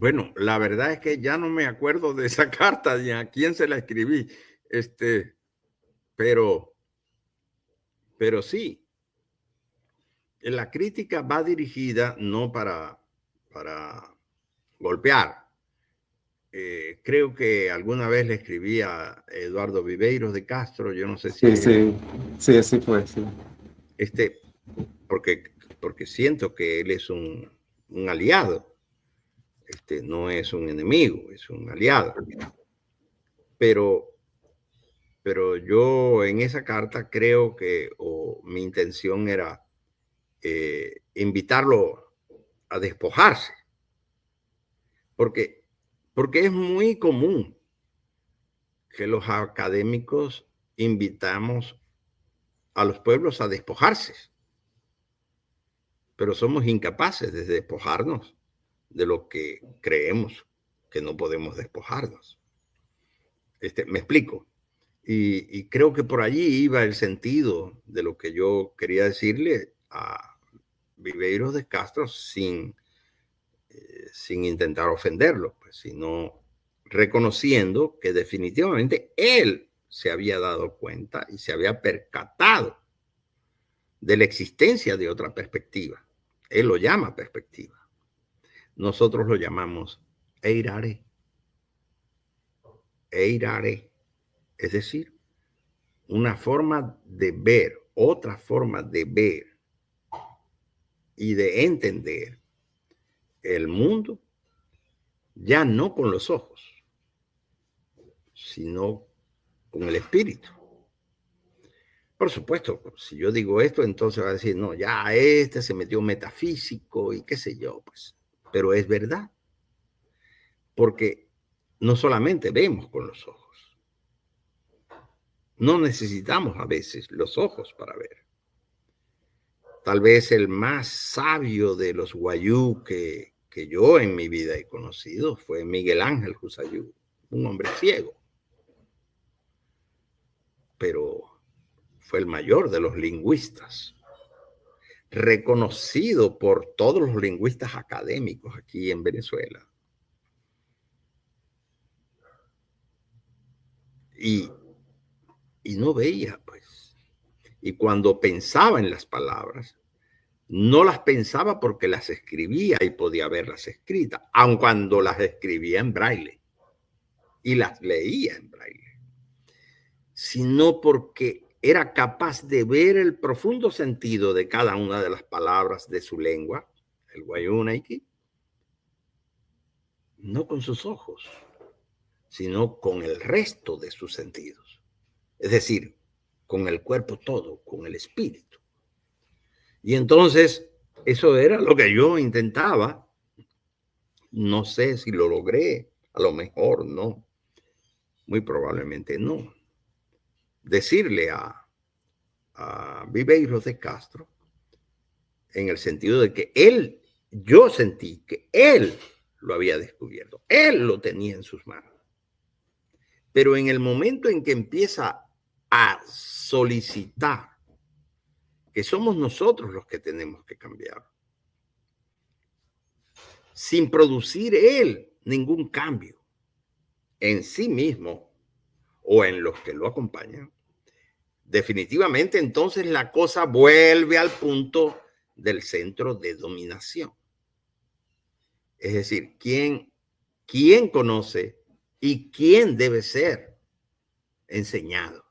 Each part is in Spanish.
Bueno, la verdad es que ya no me acuerdo de esa carta ni a quién se la escribí, este, pero, pero sí, la crítica va dirigida no para golpear. Creo que alguna vez le escribí a Eduardo Viveiros de Castro, yo no sé si Sí, es él, sí, sí, así fue, sí. este, porque, porque siento que él es un aliado, no es un enemigo, es un aliado. Pero, pero yo en esa carta creo que o mi intención era invitarlo a despojarse, porque, porque es muy común que los académicos invitamos a los pueblos a despojarse, pero somos incapaces de despojarnos de lo que creemos que no podemos despojarnos. Me explico. Y creo que por allí iba el sentido de lo que yo quería decirle a Viveiros de Castro sin intentar ofenderlo, pues, sino reconociendo que definitivamente él se había dado cuenta y se había percatado de la existencia de otra perspectiva. Él lo llama perspectiva. Nosotros lo llamamos eirare, eirare, es decir, una forma de ver, otra forma de ver y de entender el mundo, ya no con los ojos, sino con el espíritu. Por supuesto, si yo digo esto, entonces va a decir, no, ya se metió metafísico y qué sé yo, pues. Pero es verdad, porque no solamente vemos con los ojos, no necesitamos a veces los ojos para ver. Tal vez el más sabio de los guayú que yo en mi vida he conocido fue Miguel Ángel Husayú, un hombre ciego, pero fue el mayor de los lingüistas, reconocido por todos los lingüistas académicos aquí en Venezuela. Y, y no veía, pues. Y cuando pensaba en las palabras, no las pensaba porque las escribía y podía verlas escritas, aun cuando las escribía en braille y las leía en braille, sino porque era capaz de ver el profundo sentido de cada una de las palabras de su lengua, el guayunaiki, no con sus ojos, sino con el resto de sus sentidos. Es decir, con el cuerpo todo, con el espíritu. Y entonces, eso era lo que yo intentaba. No sé si lo logré, a lo mejor no, muy probablemente no. Decirle a Viveiros de Castro, en el sentido de que yo sentí que él lo había descubierto, él lo tenía en sus manos. Pero en el momento en que empieza a solicitar que somos nosotros los que tenemos que cambiar, sin producir él ningún cambio en sí mismo o en los que lo acompañan, definitivamente entonces la cosa vuelve al punto del centro de dominación. Es decir, quién conoce y quién debe ser enseñado.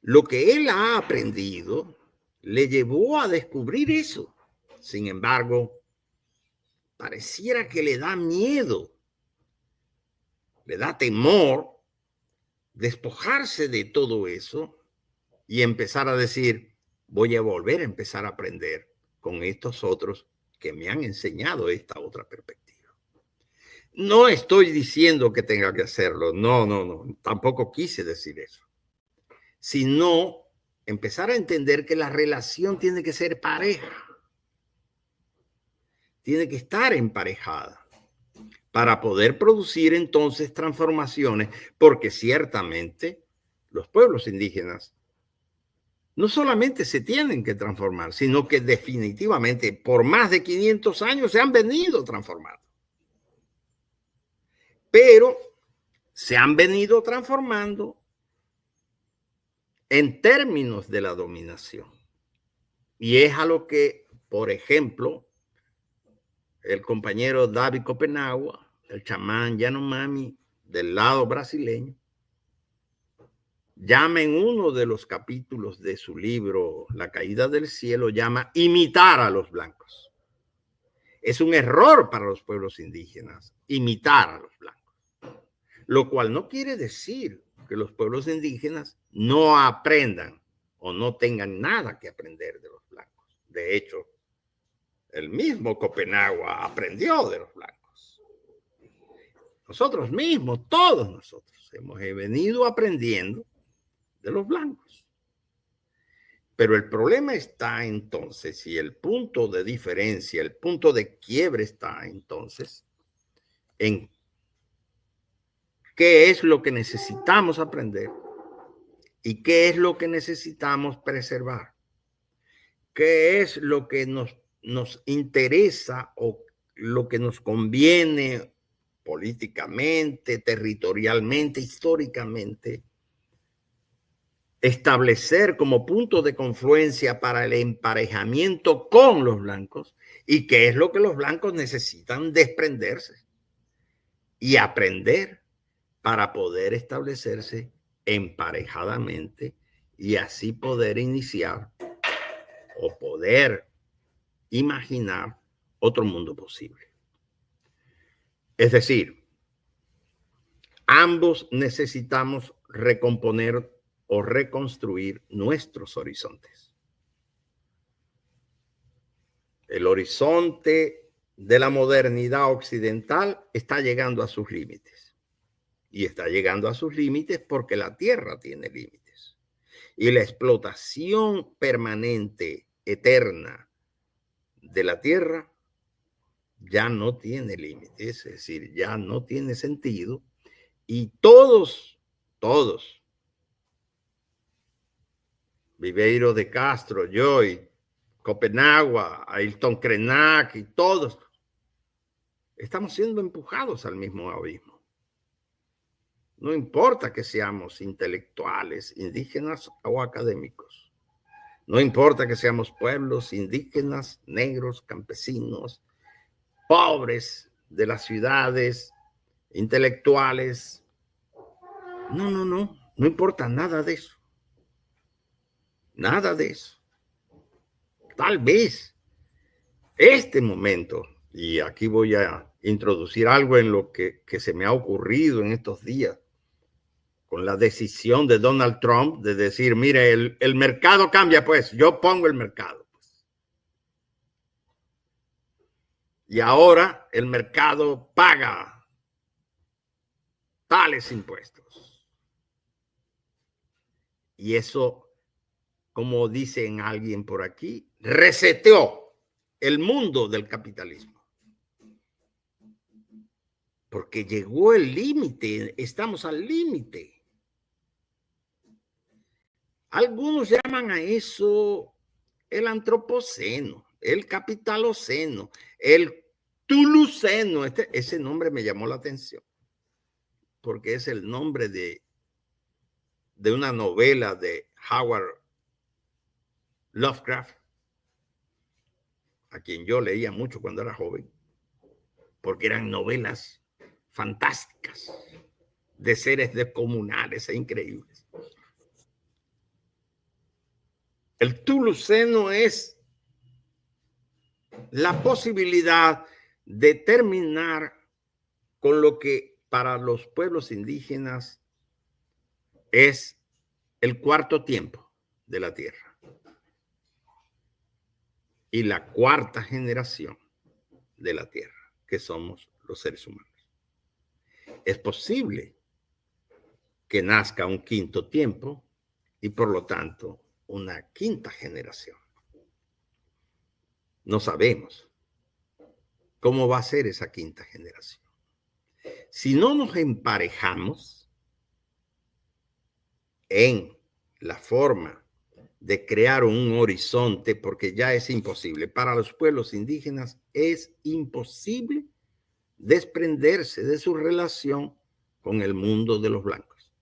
Lo que él ha aprendido le llevó a descubrir eso. Sin embargo, pareciera que le da miedo, le da temor despojarse de todo eso y empezar a decir, voy a volver a empezar a aprender con estos otros que me han enseñado esta otra perspectiva. No estoy diciendo que tenga que hacerlo, no, tampoco quise decir eso, sino empezar a entender que la relación tiene que ser pareja, tiene que estar emparejada para poder producir entonces transformaciones, porque ciertamente los pueblos indígenas no solamente se tienen que transformar, sino que definitivamente por más de 500 años se han venido transformando. Pero se han venido transformando en términos de la dominación. Y es a lo que, por ejemplo, el compañero David Copenagua, el chamán Yanomami del lado brasileño, llama en uno de los capítulos de su libro La caída del cielo, llama imitar a los blancos. Es un error para los pueblos indígenas imitar a los blancos, lo cual no quiere decir que los pueblos indígenas no aprendan o no tengan nada que aprender de los blancos. De hecho, el mismo Copenagua aprendió de los blancos. Nosotros mismos, todos nosotros, hemos venido aprendiendo de los blancos. Pero el problema está entonces, y el punto de diferencia, el punto de quiebre está entonces en qué es lo que necesitamos aprender y qué es lo que necesitamos preservar. ¿Qué es lo que nos interesa o lo que nos conviene políticamente, territorialmente, históricamente, establecer como punto de confluencia para el emparejamiento con los blancos y qué es lo que los blancos necesitan desprenderse y aprender para poder establecerse emparejadamente y así poder iniciar o poder imaginar otro mundo posible. Es decir, ambos necesitamos recomponer o reconstruir nuestros horizontes. El horizonte de la modernidad occidental está llegando a sus límites. Y está llegando a sus límites porque la Tierra tiene límites. Y la explotación permanente, eterna de la Tierra ya no tiene límites, es decir, ya no tiene sentido. Y todos, Viveiro de Castro, Joy, Copenagua, Ailton Krenak y todos, estamos siendo empujados al mismo abismo. No importa que seamos intelectuales, indígenas o académicos. No importa que seamos pueblos indígenas, negros, campesinos, pobres de las ciudades, intelectuales. No importa nada de eso. Nada de eso. Tal vez este momento, y aquí voy a introducir algo en lo que se me ha ocurrido en estos días, con la decisión de Donald Trump de decir, mire, el mercado cambia, pues, yo pongo el mercado. Pues. Y ahora el mercado paga tales impuestos. Y eso, como dicen alguien por aquí, reseteó el mundo del capitalismo. Porque llegó el límite, estamos al límite. Algunos llaman a eso el antropoceno, el capitaloceno, el tuluceno. Ese nombre me llamó la atención, porque es el nombre de una novela de Howard Lovecraft, a quien yo leía mucho cuando era joven, porque eran novelas fantásticas, de seres descomunales e increíbles. El tuluceno es la posibilidad de terminar con lo que para los pueblos indígenas es el cuarto tiempo de la Tierra y la cuarta generación de la Tierra, que somos los seres humanos. Es posible que nazca un quinto tiempo y por lo tanto una quinta generación. No sabemos cómo va a ser esa quinta generación. Si no nos emparejamos en la forma de crear un horizonte, porque ya es imposible. Para los pueblos indígenas es imposible desprenderse de su relación con el mundo de los blancos.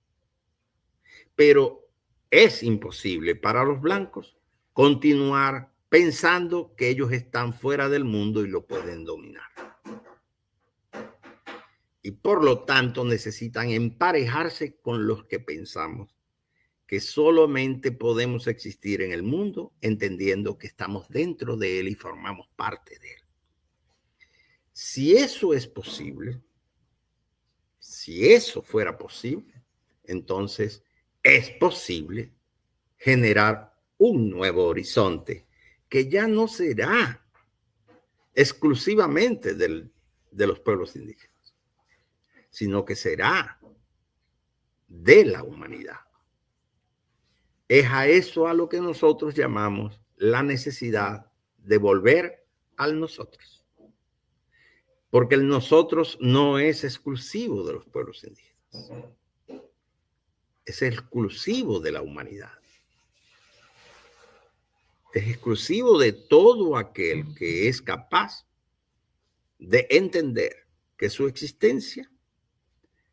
Pero es imposible para los blancos continuar pensando que ellos están fuera del mundo y lo pueden dominar. Y por lo tanto necesitan emparejarse con los que pensamos que solamente podemos existir en el mundo entendiendo que estamos dentro de él y formamos parte de él. Si eso es posible, si eso fuera posible, entonces es posible generar un nuevo horizonte que ya no será exclusivamente de los pueblos indígenas, sino que será de la humanidad. Es a eso a lo que nosotros llamamos la necesidad de volver al nosotros. Porque el nosotros no es exclusivo de los pueblos indígenas. Es exclusivo de la humanidad. Es exclusivo de todo aquel que es capaz de entender que su existencia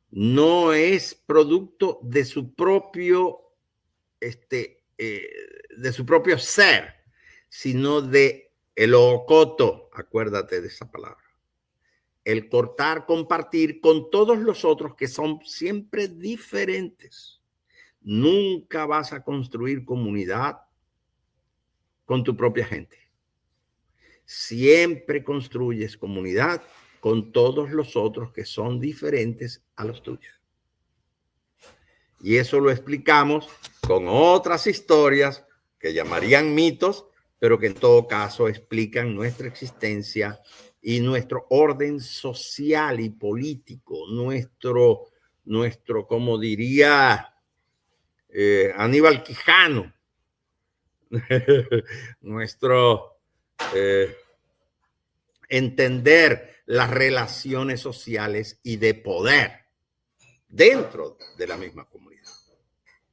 no es producto de su propio de su propio ser, sino de el ocoto, acuérdate de esa palabra, el cortar, compartir con todos los otros que son siempre diferentes. Nunca vas a construir comunidad con tu propia gente. Siempre construyes comunidad con todos los otros que son diferentes a los tuyos. Y eso lo explicamos con otras historias que llamarían mitos, pero que en todo caso explican nuestra existencia y nuestro orden social y político, nuestro como diría Aníbal Quijano, nuestro entender las relaciones sociales y de poder dentro de la misma comunidad.